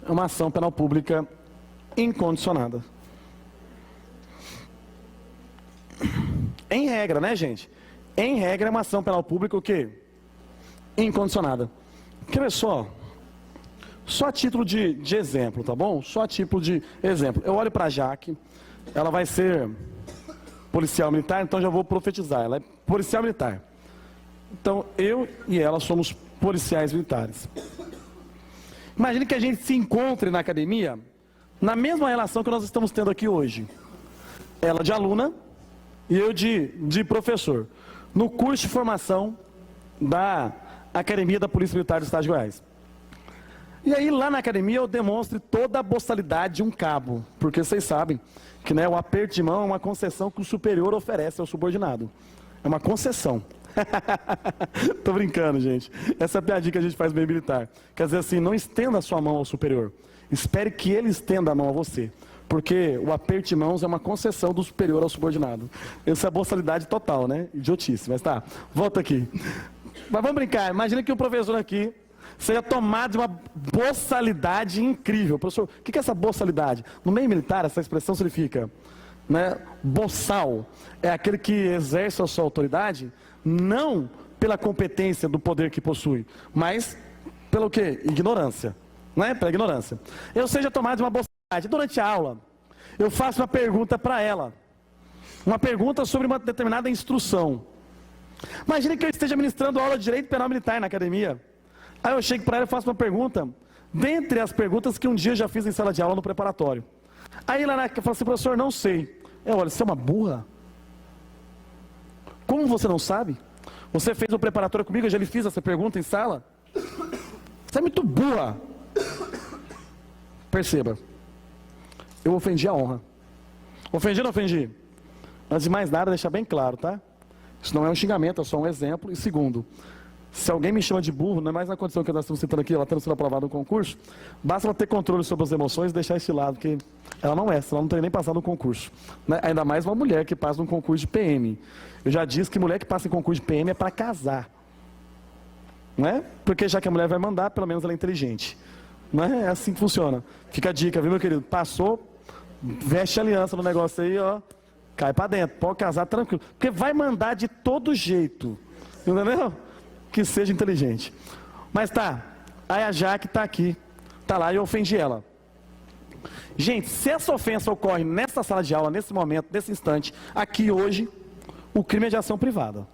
É uma ação penal pública incondicionada. Em regra, né, gente? Em regra, é uma ação penal pública o quê? Incondicionada. Quer ver só? Só a título de exemplo, tá bom? Só a título de exemplo. Eu olho para a Jaque, ela vai ser policial militar, então já vou profetizar. Ela é policial militar. Então, eu e ela somos policiais militares. Imagine que a gente se encontre na academia, na mesma relação que nós estamos tendo aqui hoje. Ela de aluna e eu de professor, no curso de formação da Academia da Polícia Militar do Estado de Goiás. E aí lá na academia eu demonstro toda a boçalidade de um cabo, porque vocês sabem que, né, o aperto de mão é uma concessão que o superior oferece ao subordinado. É uma concessão. Tô brincando, gente. Essa é a piadinha que a gente faz bem militar. Quer dizer assim, não estenda a sua mão ao superior. Espere que ele estenda a mão a você. Porque o aperto de mãos é uma concessão do superior ao subordinado. Essa é a boçalidade total, né? Idiotice, mas tá. Volta aqui. Mas vamos brincar. Imagina que o professor aqui seja tomado de uma boçalidade incrível. Professor, o que é essa boçalidade? No meio militar, essa expressão significa, né, boçal. É aquele que exerce a sua autoridade não pela competência do poder que possui, mas pelo quê? Ignorância. Né? Pela ignorância. Eu seja tomado de uma boçalidade. Durante a aula, eu faço uma pergunta para ela. Uma pergunta sobre uma determinada instrução. Imagine que eu esteja ministrando aula de Direito Penal Militar na academia. Aí eu chego para ela e faço uma pergunta, dentre as perguntas que um dia eu já fiz em sala de aula no preparatório. Aí ela fala assim, professor, não sei. Eu olho, você é uma burra? Como você não sabe? Você fez o preparatório comigo, eu já lhe fiz essa pergunta em sala? Você é muito burra. Perceba, eu ofendi a honra. Ofendi ou não ofendi? Antes de mais nada, deixar bem claro, tá? Isso não é um xingamento, é só um exemplo. E segundo, se alguém me chama de burro, não é mais na condição que nós estamos citando aqui, ela tendo sido aprovada no concurso, basta ela ter controle sobre as emoções e deixar esse lado, porque ela não é, senão ela não teria nem passado no concurso. Né? Ainda mais uma mulher que passa num concurso de PM. Eu já disse que mulher que passa em concurso de PM é para casar. Não é? Porque já que a mulher vai mandar, pelo menos ela é inteligente. Não é? É assim que funciona. Fica a dica, viu, meu querido? Passou, veste aliança no negócio aí, ó. cai para dentro, pode casar tranquilo, porque vai mandar de todo jeito, entendeu? Que seja inteligente. Mas tá, aí a Jaque tá aqui, tá lá e eu ofendi ela. Gente, se essa ofensa ocorre nessa sala de aula, nesse momento, nesse instante, aqui hoje, o crime é de ação privada.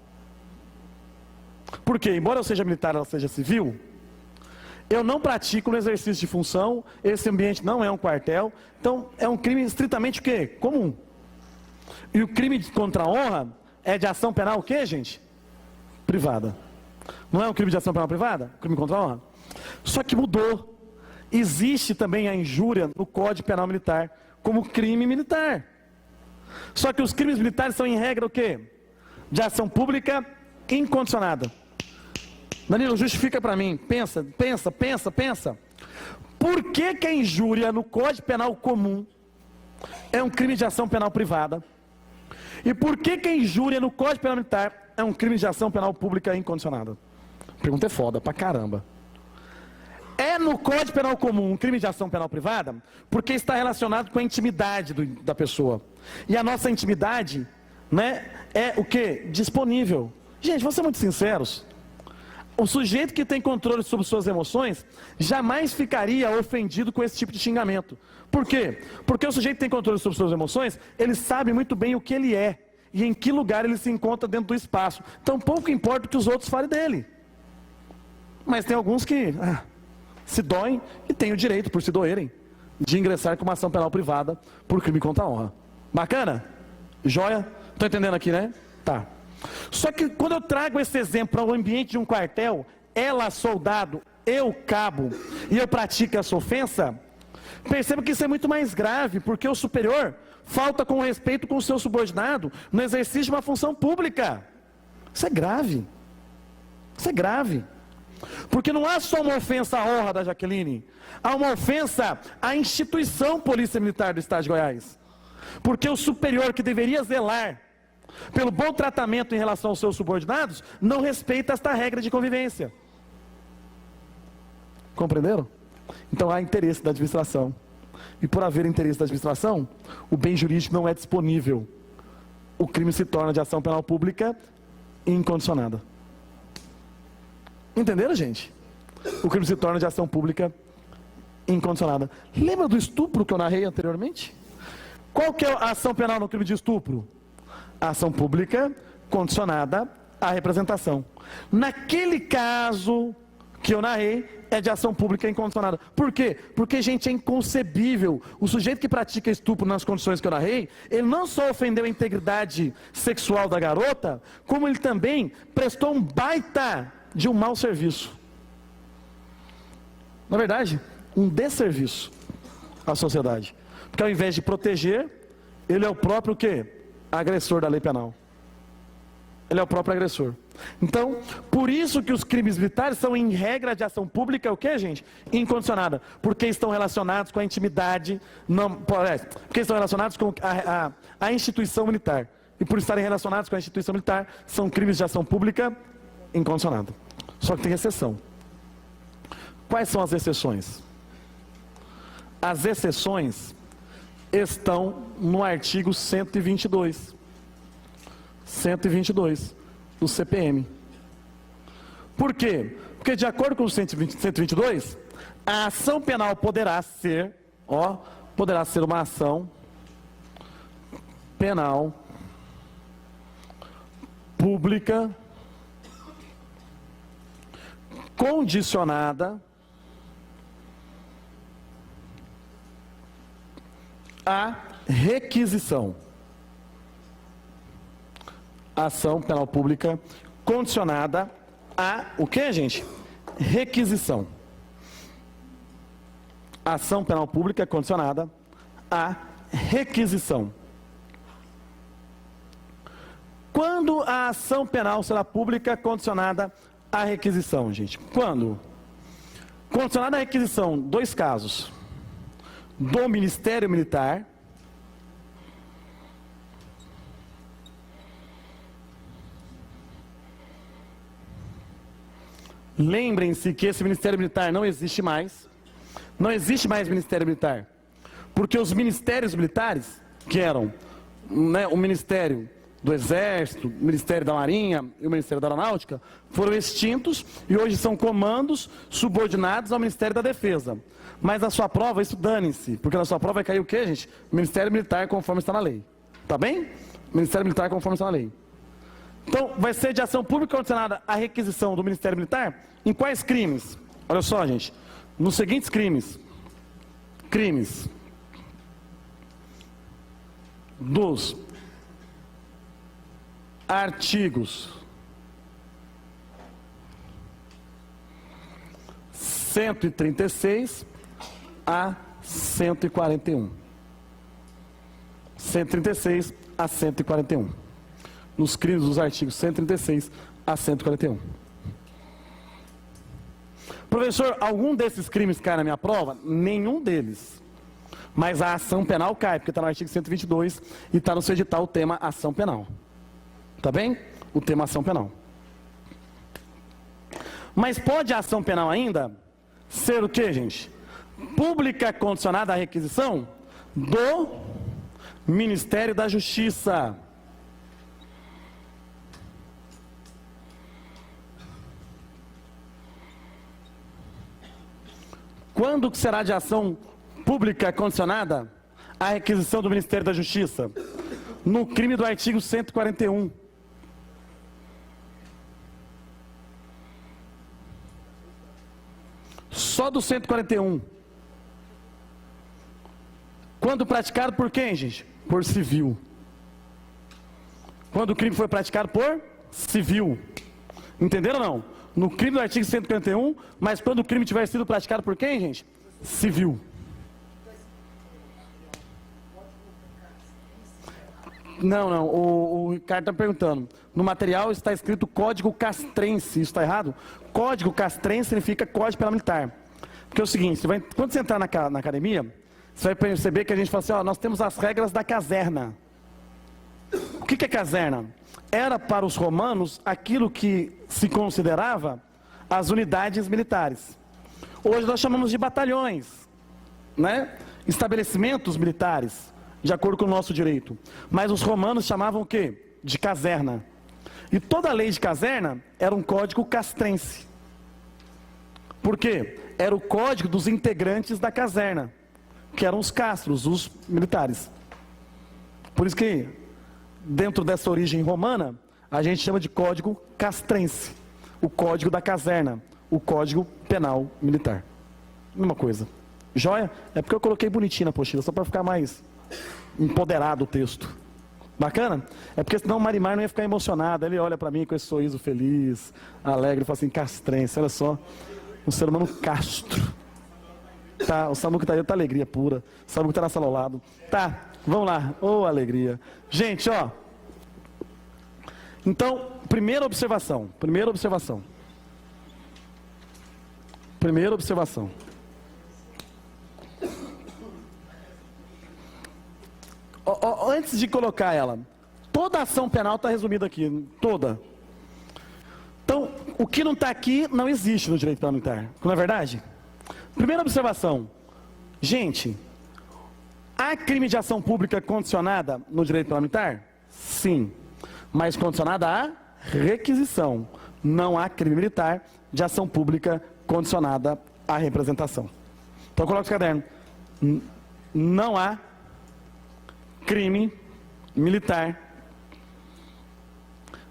Porque, embora eu seja militar, ela seja civil, eu não pratico no exercício de função, esse ambiente não é um quartel, então é um crime estritamente o quê? Comum. E o crime contra a honra é de ação penal o quê, gente? Privada. Não é um crime de ação penal privada? Crime contra a honra? Só que mudou. Existe também a injúria no Código Penal Militar como crime militar. Só que os crimes militares são em regra o quê? De ação pública incondicionada. Danilo, justifica para mim. Pensa. Por que a injúria no Código Penal comum é um crime de ação penal privada? E por que a injúria no Código Penal Militar é um crime de ação penal pública incondicionada? Pergunta é foda pra caramba. É no Código Penal comum um crime de ação penal privada porque está relacionado com a intimidade da pessoa. E a nossa intimidade, né, é o quê? Disponível. Gente, vamos ser muito sinceros. O sujeito que tem controle sobre suas emoções jamais ficaria ofendido com esse tipo de xingamento. Por quê? Porque o sujeito que tem controle sobre suas emoções, ele sabe muito bem o que ele é e em que lugar ele se encontra dentro do espaço. Então pouco importa o que os outros falem dele. Mas tem alguns que se doem e têm o direito, por se doerem, de ingressar com uma ação penal privada por crime contra a honra. Bacana? Joia? Estou entendendo aqui, né? Tá. Só que quando eu trago esse exemplo ao ambiente de um quartel, ela, soldado, eu, cabo, e eu pratico essa ofensa, perceba que isso é muito mais grave, porque o superior falta com respeito com o seu subordinado no exercício de uma função pública. Isso é grave. Isso é grave. Porque não há só uma ofensa à honra da Jaqueline, há uma ofensa à instituição Polícia Militar do Estado de Goiás. Porque o superior que deveria zelar pelo bom tratamento em relação aos seus subordinados, não respeita esta regra de convivência. Compreenderam? Então há interesse da administração. E por haver interesse da administração, o bem jurídico não é disponível. O crime se torna de ação penal pública incondicionada. Entenderam, gente? O crime se torna de ação pública incondicionada. Lembra do estupro que eu narrei anteriormente? Qual que é a ação penal no crime de estupro? A ação pública condicionada à representação. Naquele caso que eu narrei, é de ação pública incondicionada. Por quê? Porque, gente, é inconcebível. O sujeito que pratica estupro nas condições que eu narrei, ele não só ofendeu a integridade sexual da garota, como ele também prestou um baita de um mau serviço. Na verdade, um desserviço à sociedade. Porque ao invés de proteger, ele é o próprio o quê? Agressor da lei penal. Ele é o próprio agressor. Então, por isso que os crimes militares são em regra de ação pública, o que, gente? Incondicionada. Porque estão relacionados com a intimidade, porque estão relacionados com a instituição militar. E por estarem relacionados com a instituição militar, são crimes de ação pública incondicionada. Só que tem exceção. Quais são as exceções? As exceções estão no artigo 122. 122 do CPM. Por quê? Porque de acordo com o 122, a ação penal poderá ser uma ação penal pública condicionada à requisição. Ação penal pública condicionada a o que, gente? Requisição. Ação penal pública condicionada a requisição. Quando a ação penal será pública condicionada à requisição, gente? Quando? Condicionada à requisição, dois casos. Do Ministério Militar, lembrem-se que esse Ministério Militar não existe mais. Não existe mais Ministério Militar. Porque os ministérios militares, que eram né, o Ministério do Exército, o Ministério da Marinha e o Ministério da Aeronáutica foram extintos e hoje são comandos subordinados ao Ministério da Defesa. Mas na sua prova, isso dane-se, porque na sua prova vai cair o quê, gente? Ministério Militar, conforme está na lei. Tá bem? Ministério Militar, conforme está na lei. Então, vai ser de ação pública condicionada à requisição do Ministério Militar em quais crimes? Olha só, gente, nos seguintes crimes. Crimes dos artigos 136 a 141. 136 a 141. Nos crimes dos artigos 136 a 141. Professor, algum desses crimes cai na minha prova? Nenhum deles. Mas a ação penal cai, porque está no artigo 122 e está no seu edital o tema ação penal. Tá bem? O tema ação penal. Mas pode a ação penal ainda ser o que, gente? Pública condicionada à requisição do Ministério da Justiça. Quando será de ação pública condicionada à requisição do Ministério da Justiça? No crime do artigo 141. Só do 141. Quando praticado por quem, gente? Por civil. Quando o crime foi praticado por civil. Entenderam ou não? No crime do artigo 141, mas quando o crime tiver sido praticado por quem, gente? Civil. Não, o Ricardo está perguntando. No material está escrito Código Castrense, isso está errado? Código Castrense significa Código Penal Militar. Porque é o seguinte, quando você entrar na academia, você vai perceber que a gente fala assim, ó, nós temos as regras da caserna. O que é caserna? Era para os romanos aquilo que se considerava as unidades militares. Hoje nós chamamos de batalhões, né? Estabelecimentos militares, de acordo com o nosso direito. Mas os romanos chamavam o quê? De caserna. E toda a lei de caserna era um código castrense. Por quê? Era o código dos integrantes da caserna, que eram os castros, os militares. Por isso que, dentro dessa origem romana, a gente chama de código castrense. O código da caserna, o código penal militar. Mesma coisa. Joia? É porque eu coloquei bonitinho na apostila, só para ficar mais empoderado o texto. Bacana? É porque senão o Marimar não ia ficar emocionado. Ele olha para mim com esse sorriso feliz, alegre, e fala assim, castrense, olha só. Um ser humano castro. Tá, o Samuca tá aí, tá alegria pura. O Samuca tá na sala ao lado. Tá, vamos lá. Ô, alegria. Gente, ó. Então, primeira observação. Antes de colocar ela, toda ação penal está resumida aqui, toda. Então, o que não está aqui não existe no direito penal militar, não é verdade? Primeira observação, gente, há crime de ação pública condicionada no direito penal militar? Sim, mas condicionada à requisição. Não há crime militar de ação pública condicionada à representação. Então, coloca esse caderno. Não há crime militar.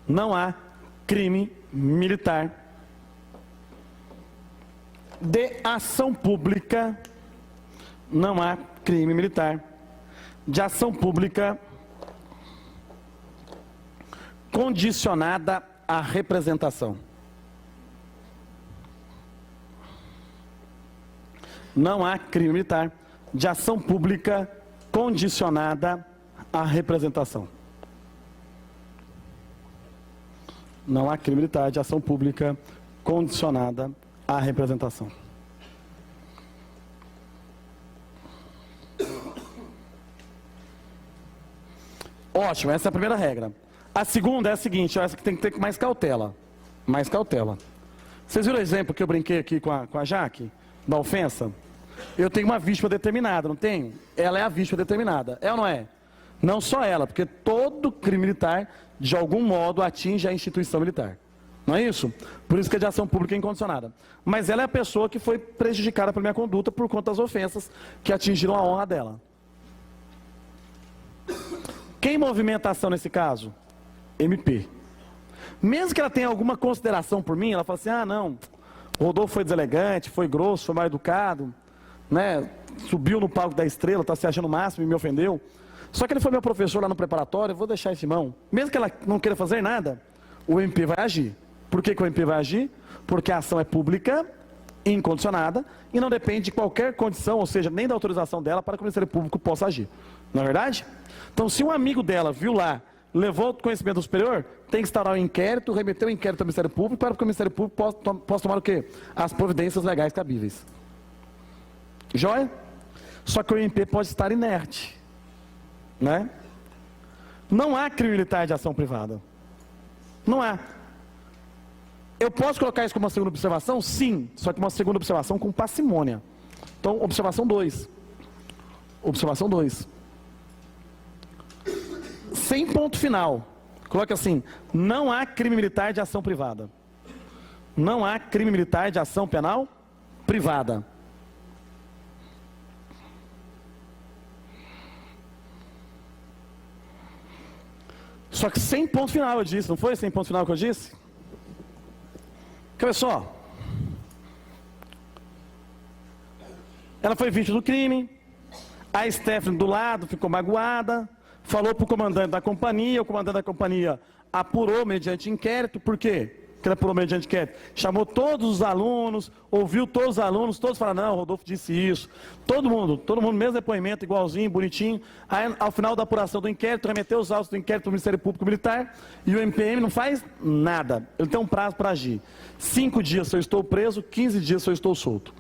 Não há crime militar de ação pública. Não há crime militar de ação pública condicionada à representação. Não há crime militar de ação pública condicionada à representação. Não há crime militar de ação pública condicionada à representação. Ótimo, essa é a primeira regra. A segunda é a seguinte, essa que tem que ter mais cautela. Mais cautela. Vocês viram o exemplo que eu brinquei aqui com a Jaque, da ofensa? Eu tenho uma vítima determinada, não tenho? Ela é a vítima determinada, é ou não é? Não só ela, porque todo crime militar, de algum modo, atinge a instituição militar. Não é isso? Por isso que é de ação pública incondicionada. Mas ela é a pessoa que foi prejudicada pela minha conduta por conta das ofensas que atingiram a honra dela. Quem movimenta a ação nesse caso? MP. Mesmo que ela tenha alguma consideração por mim, ela fala assim, ah não, o Rodolfo foi deselegante, foi grosso, foi mal educado, né? Subiu no palco da estrela, está se achando o máximo e me ofendeu. Só que ele foi meu professor lá no preparatório, eu vou deixar esse mão. Mesmo que ela não queira fazer nada, o MP vai agir. Por que o MP vai agir? Porque a ação é pública, incondicionada, e não depende de qualquer condição, ou seja, nem da autorização dela para que o Ministério Público possa agir. Não é verdade? Então, se um amigo dela viu lá, levou o conhecimento do superior, tem que instaurar um inquérito, remeter o inquérito ao Ministério Público, para que o Ministério Público possa tomar o quê? As providências legais cabíveis. Joia? Só que o MP pode estar inerte. Né? Não há crime militar de ação privada. Não há. Eu posso colocar isso como uma segunda observação? Sim, só que uma segunda observação com parcimônia. Então, observação 2. Observação 2. Sem ponto final. Coloque assim, não há crime militar de ação privada. Não há crime militar de ação penal privada. Só que sem ponto final eu disse, não foi sem ponto final que eu disse? Olha só. Ela foi vítima do crime, a Stephanie do lado ficou magoada, falou para o comandante da companhia, o comandante da companhia apurou mediante inquérito, por quê? Porque ele apurou mediante inquérito, chamou todos os alunos, ouviu todos os alunos, todos falaram, não, o Rodolfo disse isso, todo mundo, mesmo depoimento, igualzinho, bonitinho, aí ao final da apuração do inquérito, remeteu os autos do inquérito para o Ministério Público Militar, e o MPM não faz nada, ele tem um prazo para agir, 5 dias se eu estou preso, 15 dias se eu estou solto.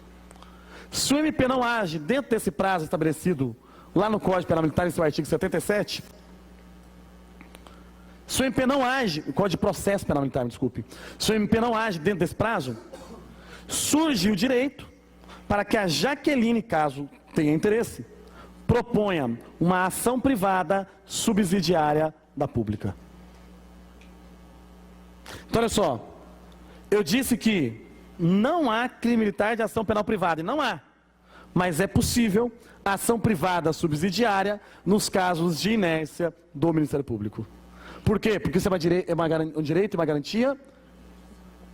Se o MP não age dentro desse prazo estabelecido lá no Código Penal Militar, em seu artigo 77, se o MP não age, o Código de Processo Penal Militar, me desculpe, se o MP não age dentro desse prazo, surge o direito para que a Jaqueline, caso tenha interesse, proponha uma ação privada subsidiária da pública. Então, olha só, eu disse que não há crime militar de ação penal privada, e não há, mas é possível ação privada subsidiária nos casos de inércia do Ministério Público. Por quê? Porque isso é um direito e uma garantia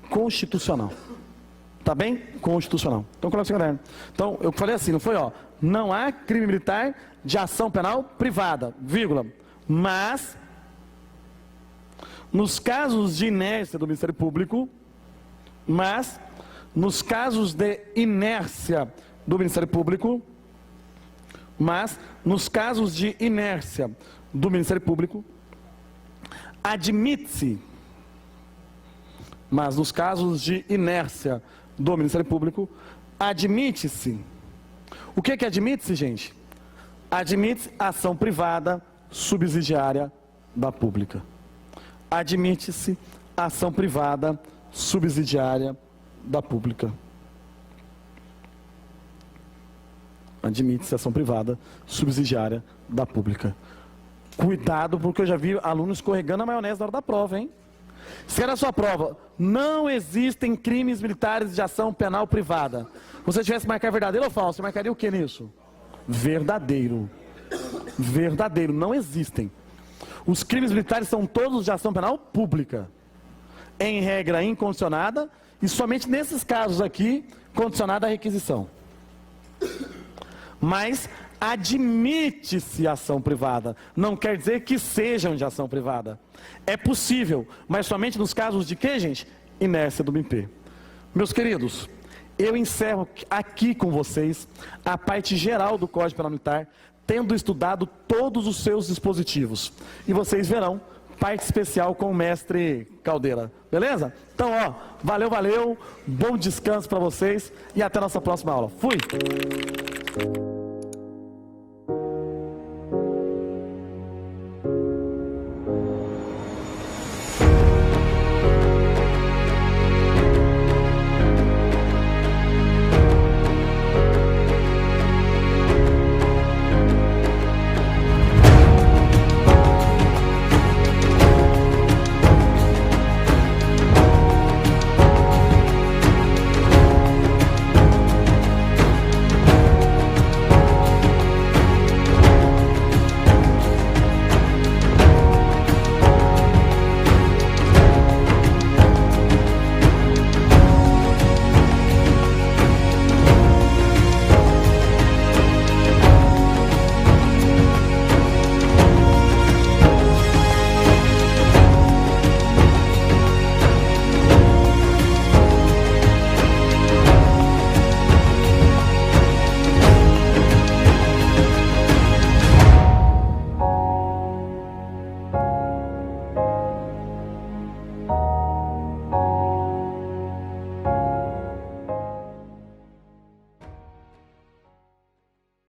constitucional. Tá bem? Constitucional. Então, coloca assim, galera. Então, eu falei assim, não foi, ó? Não há crime militar de ação penal privada, vírgula. Mas, nos casos de inércia do Ministério Público, nos casos de inércia do Ministério Público, admite-se, mas nos casos de inércia do Ministério Público, admite-se. O que que admite-se, gente? Admite-se ação privada subsidiária da pública. Admite-se ação privada subsidiária da pública. Admite-se ação privada subsidiária da pública. Cuidado, porque eu já vi alunos escorregando a maionese na hora da prova, hein? Se era a sua prova, não existem crimes militares de ação penal privada. Se você tivesse que marcar verdadeiro ou falso, você marcaria o que nisso? Verdadeiro. Verdadeiro, não existem. Os crimes militares são todos de ação penal pública. Em regra incondicionada, e somente nesses casos aqui, condicionada à requisição. Mas admite-se ação privada, não quer dizer que sejam de ação privada. É possível, mas somente nos casos de quê, gente? Inércia do MP. Meus queridos, eu encerro aqui com vocês a parte geral do Código Penal Militar, tendo estudado todos os seus dispositivos. E vocês verão parte especial com o mestre Caldeira. Beleza? Então, ó, valeu, bom descanso para vocês e até a nossa próxima aula. Fui!